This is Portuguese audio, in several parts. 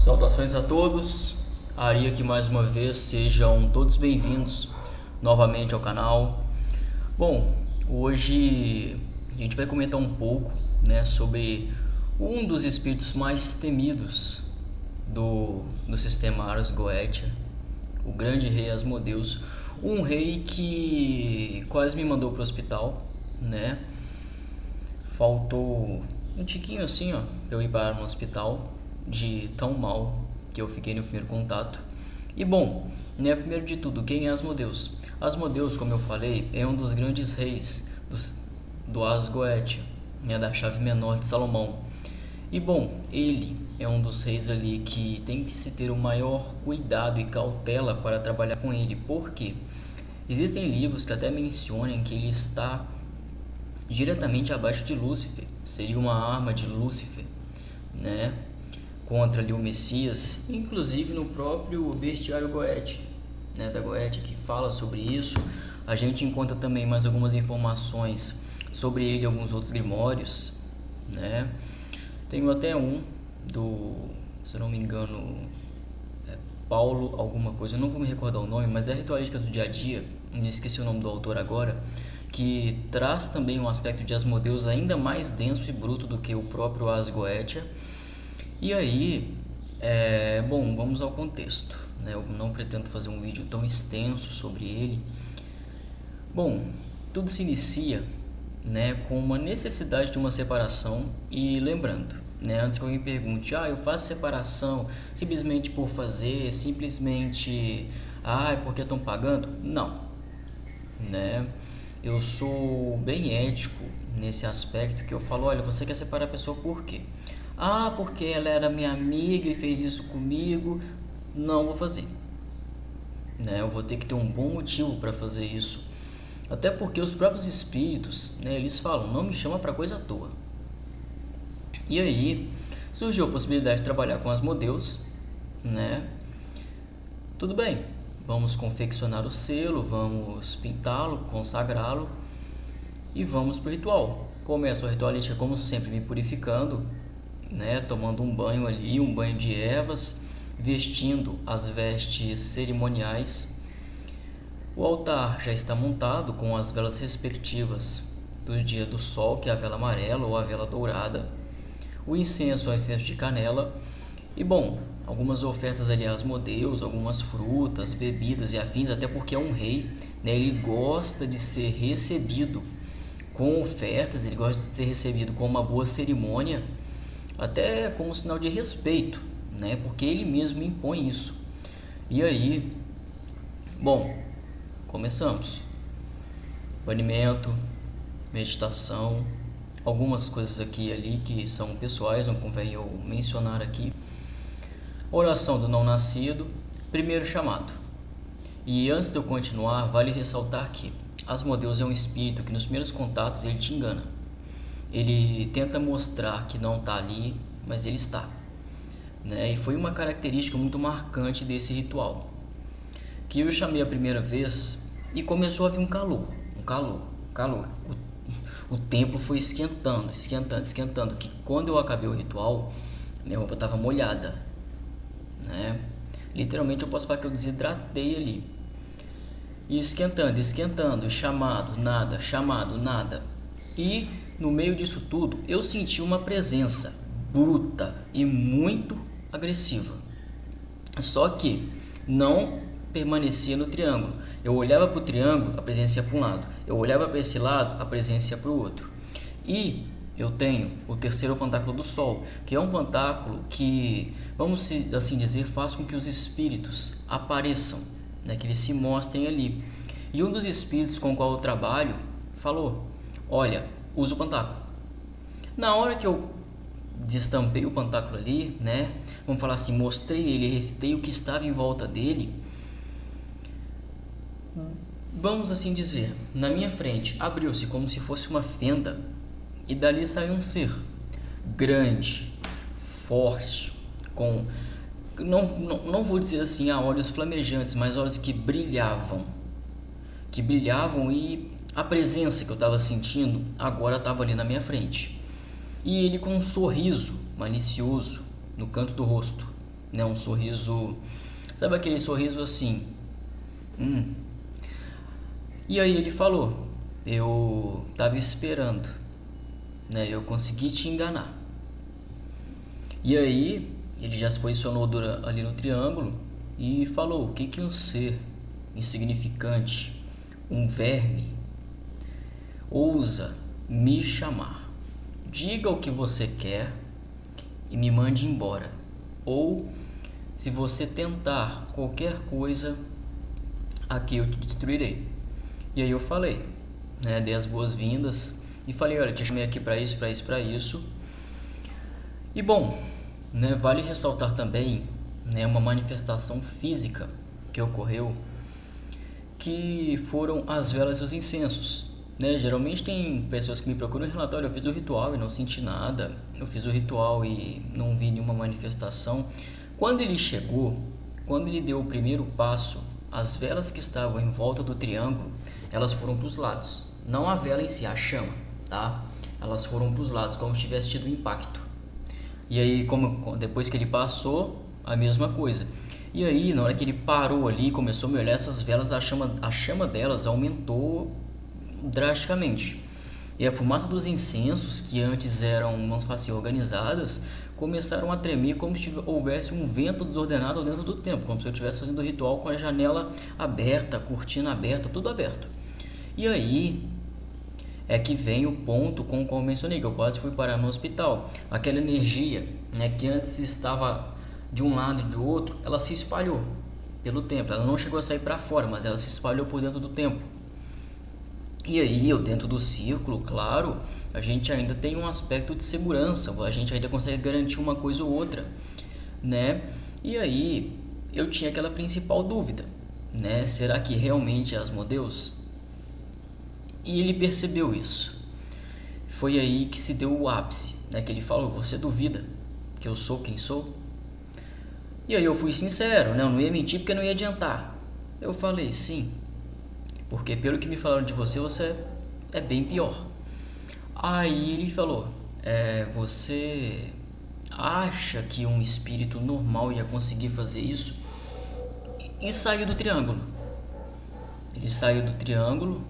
Saudações a todos, Ari aqui mais uma vez, sejam todos bem-vindos novamente ao canal. Bom, hoje a gente vai comentar um pouco, sobre um dos espíritos mais temidos do sistema Ars Goetia, o grande rei Asmodeus, um rei que quase me mandou para o hospital, Faltou um tiquinho assim, pra eu ir para um hospital de tão mal que eu fiquei no primeiro contato. E bom, primeiro de tudo, quem é Asmodeus? Asmodeus, como eu falei, é um dos grandes reis do Ars Goetia, da chave menor de Salomão. E bom, ele é um dos reis ali que tem que se ter o maior cuidado e cautela para trabalhar com ele. Por quê? Existem livros que até mencionam que ele está diretamente abaixo de Lúcifer, seria uma arma de Lúcifer, contra ali o Messias, inclusive no próprio bestiário Goetia, da Goetia, que fala sobre isso. A gente encontra também mais algumas informações sobre ele, alguns outros grimórios, Tenho até um se eu não me engano, Paulo alguma coisa, eu não vou me recordar o nome, mas é Ritualísticas do Dia a Dia, me esqueci o nome do autor agora, que traz também um aspecto de Asmodeus ainda mais denso e bruto do que o próprio Ars Goetia. E aí, bom, vamos ao contexto, Eu não pretendo fazer um vídeo tão extenso sobre ele. Bom, tudo se inicia, com uma necessidade de uma separação. E lembrando, antes que alguém pergunte, eu faço separação simplesmente por fazer, simplesmente, porque estão pagando? Não, Eu sou bem ético nesse aspecto, que eu falo, olha, você quer separar a pessoa por quê? Porque ela era minha amiga e fez isso comigo. Não vou fazer, Eu vou ter que ter um bom motivo para fazer isso. Até porque os próprios espíritos, eles falam, não me chama para coisa à toa. E aí surgiu a possibilidade de trabalhar com Asmodeus, Tudo bem, vamos confeccionar o selo, vamos pintá-lo, consagrá-lo e vamos para o ritual. Começo a ritualística, como sempre, me purificando, tomando um banho ali, um banho de ervas, vestindo as vestes cerimoniais. O altar já está montado com as velas respectivas do dia do sol, que é a vela amarela ou a vela dourada. O incenso é o incenso de canela. E bom, algumas ofertas ali a Asmodeus, algumas frutas, bebidas e afins, até porque é um rei, ele gosta de ser recebido com ofertas, ele gosta de ser recebido com uma boa cerimônia, até como um sinal de respeito, porque ele mesmo impõe isso. E aí, bom, começamos. Banimento, meditação, algumas coisas aqui e ali que são pessoais, não convém eu mencionar aqui. Oração do não nascido, primeiro chamado. E antes de eu continuar, vale ressaltar que Asmodeus é um espírito que nos primeiros contatos ele te engana. Ele tenta mostrar que não está ali, mas ele está. E foi uma característica muito marcante desse ritual. Que eu chamei a primeira vez e começou a vir um calor. O templo foi esquentando, que quando eu acabei o ritual, minha roupa estava molhada. Literalmente eu posso falar que eu desidratei ali. E esquentando, chamado, nada. E no meio disso tudo, eu senti uma presença bruta e muito agressiva. Só que não permanecia no triângulo. Eu olhava para o triângulo, a presença ia para um lado. Eu olhava para esse lado, a presença ia para o outro. E eu tenho o terceiro pantáculo do Sol, que é um pantáculo que, vamos assim dizer, faz com que os espíritos apareçam, que eles se mostrem ali. E um dos espíritos com o qual eu trabalho falou, olha, usa o pantáculo. Na hora que eu destampei o pantáculo ali, vamos falar assim, mostrei ele, recitei o que estava em volta dele, vamos assim dizer, na minha frente abriu-se como se fosse uma fenda e dali saiu um ser grande, forte, com, não vou dizer assim, olhos flamejantes, mas olhos que brilhavam e a presença que eu estava sentindo agora estava ali na minha frente. E ele com um sorriso malicioso no canto do rosto, né? Um sorriso, sabe aquele sorriso assim? E aí ele falou, eu tava esperando, né? Eu consegui te enganar. E aí ele já se posicionou ali no triângulo e falou, o que que um ser insignificante, um verme, ousa me chamar? Diga o que você quer e me mande embora. Ou, se você tentar qualquer coisa, aqui eu te destruirei. E aí eu falei, né, dei as boas-vindas e falei, olha, te chamei aqui para isso, para isso, para isso. E bom, né, vale ressaltar também, né, uma manifestação física que ocorreu, que foram as velas e os incensos. Né? Geralmente tem pessoas que me procuram em relatório, eu fiz o ritual e não senti nada, eu fiz o ritual e não vi nenhuma manifestação. Quando ele chegou, quando ele deu o primeiro passo, as velas que estavam em volta do triângulo, elas foram para os lados, não a vela em si, a chama, tá? Elas foram para os lados, como se tivesse tido um impacto. E aí, depois que ele passou, a mesma coisa. E aí, na hora que ele parou ali, começou a me olhar essas velas, a chama delas aumentou drasticamente. E a fumaça dos incensos, que antes eram, vamos falar assim, organizadas, começaram a tremer como se houvesse um vento desordenado dentro do templo, como se eu estivesse fazendo o ritual com a janela aberta, a cortina aberta, tudo aberto. E aí é que vem o ponto com o qual eu mencionei, que eu quase fui parar no hospital. Aquela energia, né, que antes estava de um lado e de outro, ela se espalhou pelo templo. Ela não chegou a sair para fora, mas ela se espalhou por dentro do templo. E aí, eu dentro do círculo, claro, a gente ainda tem um aspecto de segurança, a gente ainda consegue garantir uma coisa ou outra, né? E aí, eu tinha aquela principal dúvida, né? Será que realmente é Asmodeus? E ele percebeu isso. Foi aí que se deu o ápice, né? Que ele falou, você duvida que eu sou quem sou? E aí eu fui sincero, né? Eu não ia mentir porque não ia adiantar. Eu falei, sim. Porque pelo que me falaram de você, você é bem pior. Aí ele falou, você acha que um espírito normal ia conseguir fazer isso? E saiu do triângulo. Ele saiu do triângulo,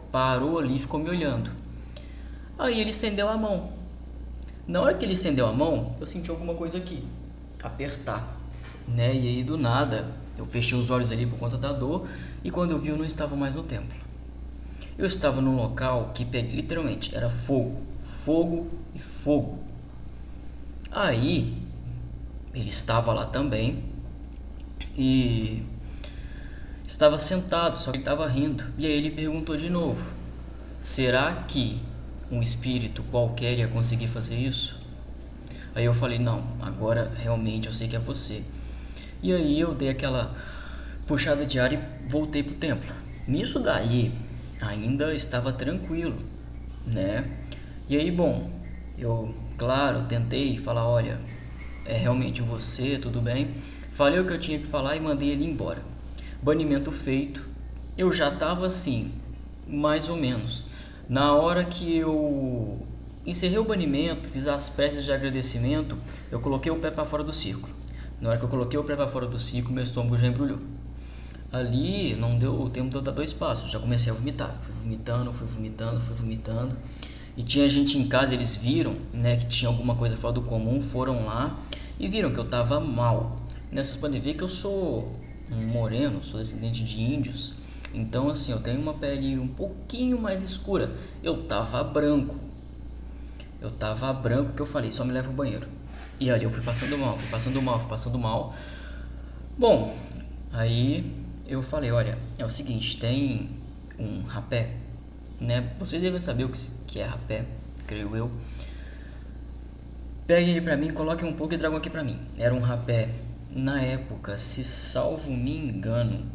parou ali e ficou me olhando. Aí ele estendeu a mão. Na hora que ele estendeu a mão, eu senti alguma coisa aqui, apertar, né? E aí do nada, eu fechei os olhos ali por conta da dor e quando eu vi eu não estava mais no templo. Eu estava num local que literalmente era fogo, fogo e fogo. Aí ele estava lá também e estava sentado, só que ele estava rindo. E aí ele perguntou de novo: será que um espírito qualquer ia conseguir fazer isso? Aí eu falei: não, agora realmente eu sei que é você. E aí eu dei aquela puxada de ar e voltei pro templo. Nisso daí ainda estava tranquilo, né? E aí, bom, eu, claro, tentei falar: olha, é realmente você, tudo bem? Falei o que eu tinha que falar e mandei ele embora. Banimento feito. Eu já estava assim, mais ou menos. Na hora que eu encerrei o banimento, fiz as preces de agradecimento, eu coloquei o pé para fora do círculo. Na hora que eu coloquei o pé para fora do círculo, meu estômago já embrulhou. Ali não deu o tempo de eu dar 2 passos, já comecei a vomitar. Fui vomitando. E tinha gente em casa, eles viram, né, que tinha alguma coisa fora do comum, foram lá e viram que eu tava mal. Vocês podem ver que eu sou um moreno, sou descendente de índios. Então assim, eu tenho uma pele um pouquinho mais escura. Eu tava branco que eu falei, só me leva ao banheiro. E ali eu fui passando mal. Bom, aí eu falei, olha, é o seguinte, tem um rapé, né? Vocês devem saber o que é rapé, creio eu. Peguem ele pra mim, coloquem um pouco e tragam aqui pra mim. Era um rapé, na época, se salvo me engano,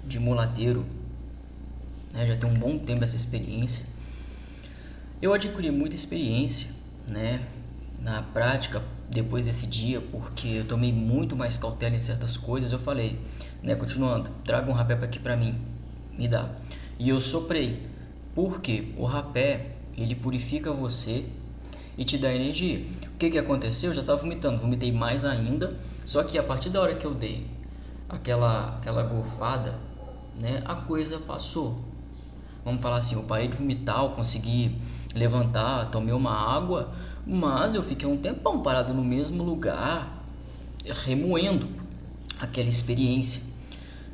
de mulateiro, né? Já tem um bom tempo essa experiência. Eu adquiri muita experiência, né, na prática depois desse dia, porque eu tomei muito mais cautela em certas coisas. Eu falei, né, continuando, traga um rapé aqui pra mim, me dá. E eu soprei, porque o rapé, ele purifica você e te dá energia. O que aconteceu? Eu já estava vomitando, vomitei mais ainda, só que a partir da hora que eu dei aquela gorfada, né, a coisa passou. Vamos falar assim, eu parei de vomitar, eu consegui levantar, tomei uma água, mas eu fiquei um tempão parado no mesmo lugar, remoendo aquela experiência,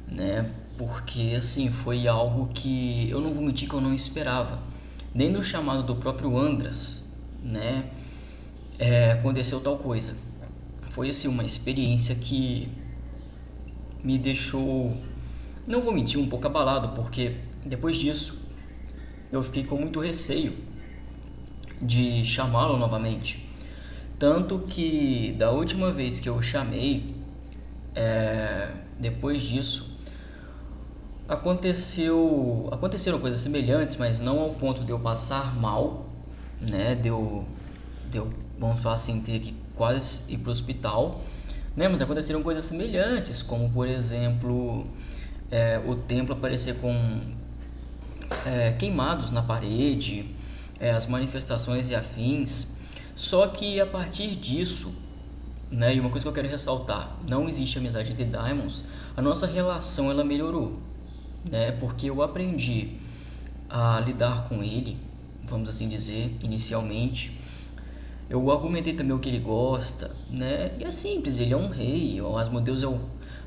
né? Porque assim, foi algo que eu não vou mentir que eu não esperava. Nem no chamado do próprio Andras, né? Aconteceu tal coisa. Foi assim uma experiência que me deixou, não vou mentir, um pouco abalado, porque depois disso eu fiquei com muito receio de chamá-lo novamente. Tanto que da última vez que eu chamei, depois disso, aconteceram coisas semelhantes, mas não ao ponto de eu passar mal, né? Vamos falar assim, ter que quase ir para o hospital, né? Mas aconteceram coisas semelhantes, como por exemplo, o templo aparecer com queimados na parede, as manifestações e afins. Só que a partir disso, né, e uma coisa que eu quero ressaltar, não existe amizade entre Daimons, a nossa relação ela melhorou, né, porque eu aprendi a lidar com ele, vamos assim dizer, inicialmente. Eu argumentei também o que ele gosta, né, e é simples, ele é um rei, o Asmodeus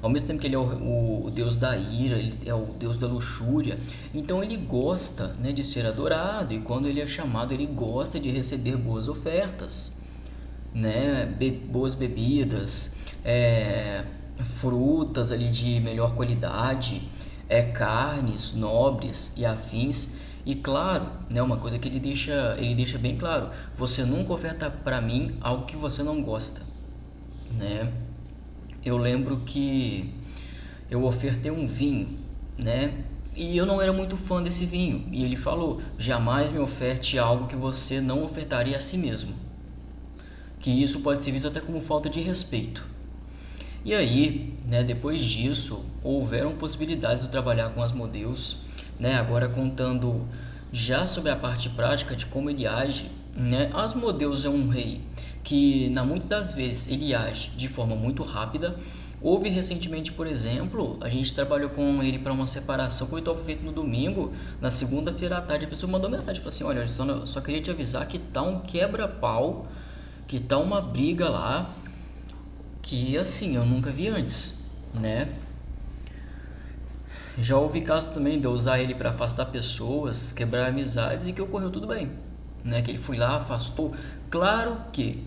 ao mesmo tempo que ele é o deus da ira, ele é o deus da luxúria, então ele gosta, né, de ser adorado, e quando ele é chamado, ele gosta de receber boas ofertas, né, boas bebidas, frutas ali de melhor qualidade, carnes nobres e afins. E claro, né, uma coisa que ele deixa bem claro: você nunca oferta para mim algo que você não gosta, né? Eu lembro que eu ofertei um vinho, né? E eu não era muito fã desse vinho. E ele falou: jamais me oferte algo que você não ofertaria a si mesmo. Que isso pode ser visto até como falta de respeito. E aí, né, depois disso, houveram possibilidades de eu trabalhar com Asmodeus, né? Agora contando já sobre a parte prática de como ele age, né? Asmodeus é um rei que, muitas das vezes, ele age de forma muito rápida. Houve recentemente, por exemplo, a gente trabalhou com ele para uma separação que o ritual foi feito no domingo. Na segunda-feira à tarde, a pessoa mandou mensagem, falou assim: olha, eu só queria te avisar que tá um quebra-pau, que tá uma briga lá, que assim, eu nunca vi antes, né? Já houve caso também de eu usar ele para afastar pessoas, quebrar amizades, e que ocorreu tudo bem, né? Que ele foi lá, afastou. Claro que,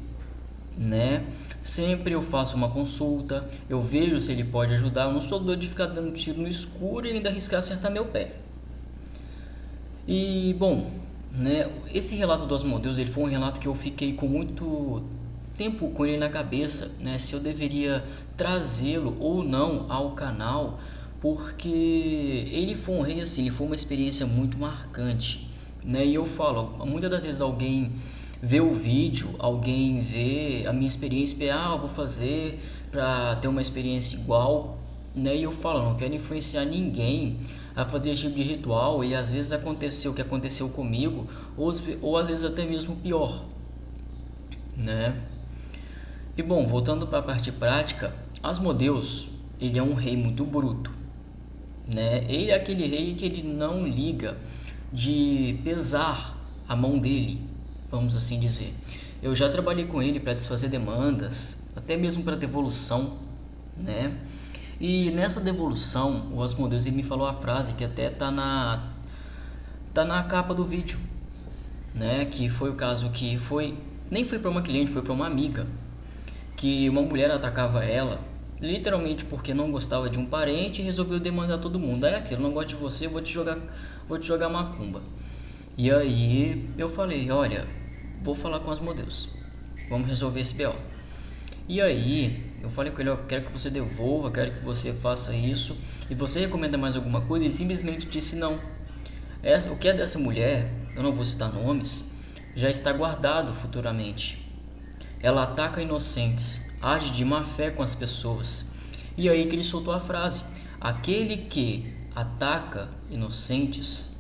né, sempre eu faço uma consulta, eu vejo se ele pode ajudar. Eu não sou doido de ficar dando tiro no escuro e ainda arriscar acertar meu pé. E bom, né, esse relato do Asmodeus, ele foi um relato que eu fiquei com muito tempo com ele na cabeça, né, se eu deveria trazê-lo ou não ao canal, porque ele foi um rei assim, ele foi uma experiência muito marcante, né? E eu falo, muitas das vezes alguém vê o vídeo, alguém vê a minha experiência e eu vou fazer para ter uma experiência igual, né? E eu falo, não quero influenciar ninguém a fazer esse tipo de ritual, e às vezes aconteceu o que aconteceu comigo, ou às vezes até mesmo pior, né? E bom, voltando para a parte prática, Asmodeus, ele é um rei muito bruto, né? Ele é aquele rei que ele não liga de pesar a mão dele, vamos assim dizer. Eu já trabalhei com ele para desfazer demandas, até mesmo para devolução, né? E nessa devolução, o Asmodeus ele me falou a frase que até tá na capa do vídeo, né? Que foi o caso que nem foi para uma cliente, foi para uma amiga, que uma mulher atacava ela, literalmente porque não gostava de um parente, e resolveu demandar todo mundo. Aí aquilo, não gosto de você, vou te jogar macumba. E aí eu falei, olha, vou falar com Asmodeus, vamos resolver esse BO. E aí eu falei com ele, eu quero que você devolva, quero que você faça isso, e você recomenda mais alguma coisa? Ele simplesmente disse não. O que é dessa mulher, eu não vou citar nomes, já está guardado futuramente. Ela ataca inocentes, age de má fé com as pessoas. E aí que ele soltou a frase: aquele que ataca inocentes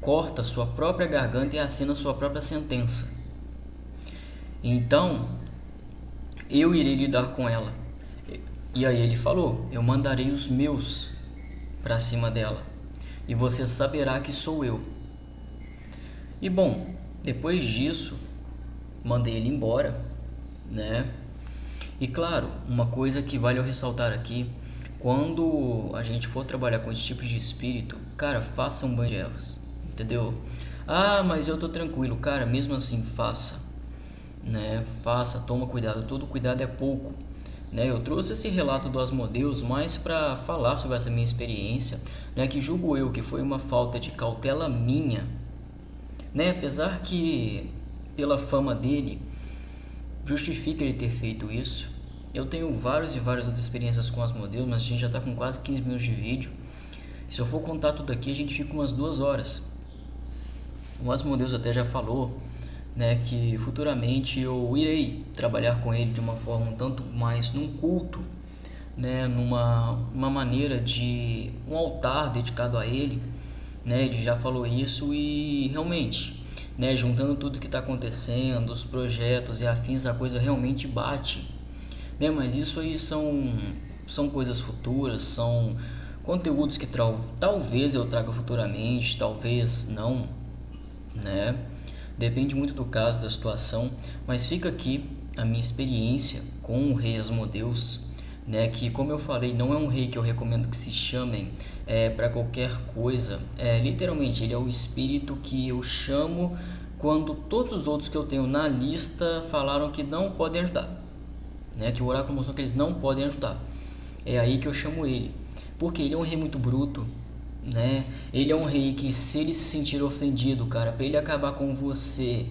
corta sua própria garganta e assina sua própria sentença. Então, eu irei lidar com ela. E aí ele falou: eu mandarei os meus para cima dela, e você saberá que sou eu. E bom, depois disso, mandei ele embora, né? E claro, uma coisa que vale eu ressaltar aqui, quando a gente for trabalhar com esse tipo de espírito, cara, faça um banho de ervas, entendeu? Ah, mas eu tô tranquilo, cara, mesmo assim, faça, né? Faça, toma cuidado, todo cuidado é pouco, né? Eu trouxe esse relato do Asmodeus mais para falar sobre essa minha experiência, né? Que julgo eu que foi uma falta de cautela minha, né? Apesar que pela fama dele justifica ele ter feito isso. Eu tenho várias e várias outras experiências com Asmodeus, mas a gente já está com quase 15 minutos de vídeo. E se eu for contar tudo aqui, a gente fica umas 2 horas. O Asmodeus até já falou, né, que futuramente eu irei trabalhar com ele de uma forma um tanto mais num culto, né, numa maneira de um altar dedicado a ele, né, ele já falou isso e realmente, né, juntando tudo que está acontecendo, os projetos e afins, a coisa realmente bate, né, mas isso aí são coisas futuras, são conteúdos que talvez eu traga futuramente, talvez não, né? Depende muito do caso, da situação, mas fica aqui a minha experiência com o rei Asmodeus, né? Que, como eu falei, não é um rei que eu recomendo que se chamem para qualquer coisa. Literalmente, ele é o espírito que eu chamo quando todos os outros que eu tenho na lista falaram que não podem ajudar, né? Que o oráculo mostrou que eles não podem ajudar. É aí que eu chamo ele, porque ele é um rei muito bruto, né? Ele é um rei que, se ele se sentir ofendido, cara, para ele acabar com você,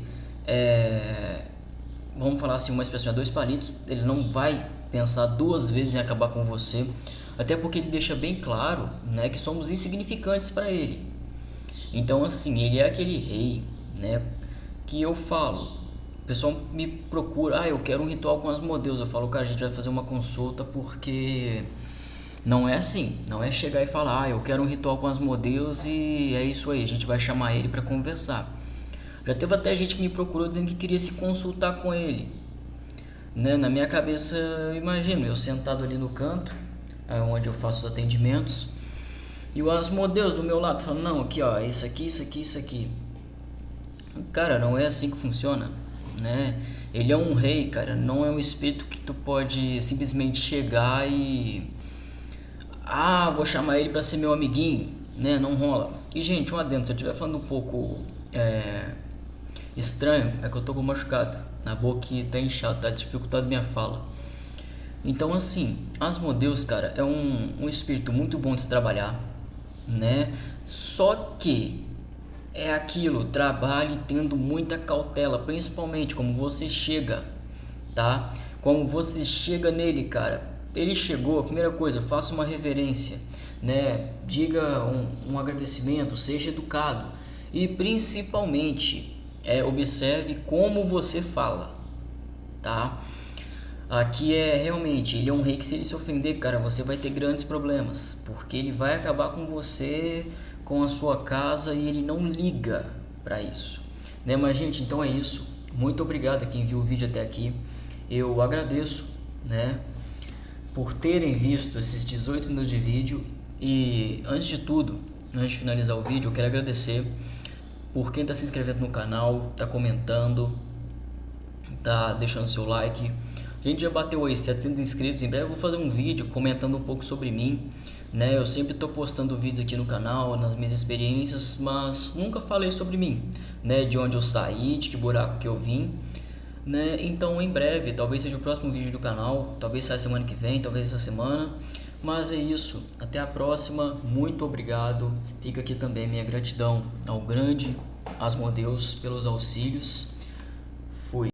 vamos falar assim, uma expressão, 2 palitos, ele não vai pensar 2 vezes em acabar com você, até porque ele deixa bem claro, né, que somos insignificantes para ele. Então, assim, ele é aquele rei, né, que eu falo, o pessoal me procura, eu quero um ritual com Asmodeus, eu falo, cara, a gente vai fazer uma consulta porque não é assim, não é chegar e falar, eu quero um ritual com Asmodeus e é isso aí, a gente vai chamar ele para conversar. Já teve até gente que me procurou dizendo que queria se consultar com ele, né? Na minha cabeça, eu imagino, eu sentado ali no canto, onde eu faço os atendimentos, e o Asmodeus do meu lado falando, não, aqui ó, isso aqui, isso aqui, isso aqui. Cara, não é assim que funciona, né? Ele é um rei, cara, não é um espírito que tu pode simplesmente chegar e vou chamar ele para ser meu amiguinho, né? Não rola. E gente, um adendo, se eu estiver falando um pouco estranho, é que eu tô com machucado na boca e tá inchado, tá dificultado minha fala. Então, assim, Asmodeus, cara, é um espírito muito bom de se trabalhar, né? Só que é aquilo, trabalhe tendo muita cautela, principalmente como você chega, tá? Como você chega nele, cara. Ele chegou, a primeira coisa, faça uma reverência, né? Diga um agradecimento, seja educado e principalmente observe como você fala, tá? Aqui realmente, ele é um rei que, se ele se ofender, cara, você vai ter grandes problemas, porque ele vai acabar com você, com a sua casa, e ele não liga para isso, né? Mas gente, então é isso. Muito obrigado a quem viu o vídeo até aqui. Eu agradeço, né, por terem visto esses 18 minutos de vídeo. E antes de tudo, antes de finalizar o vídeo, eu quero agradecer por quem está se inscrevendo no canal, está comentando, tá deixando seu like. A gente já bateu aí 700 inscritos. Em breve eu vou fazer um vídeo comentando um pouco sobre mim, né? Eu sempre estou postando vídeos aqui no canal, nas minhas experiências, mas nunca falei sobre mim, né? De onde eu saí, de que buraco que eu vim, né? Então em breve, talvez seja o próximo vídeo do canal, talvez saia semana que vem, talvez essa semana. Mas é isso, até a próxima, muito obrigado. Fica aqui também minha gratidão ao grande Asmodeus pelos auxílios. Fui.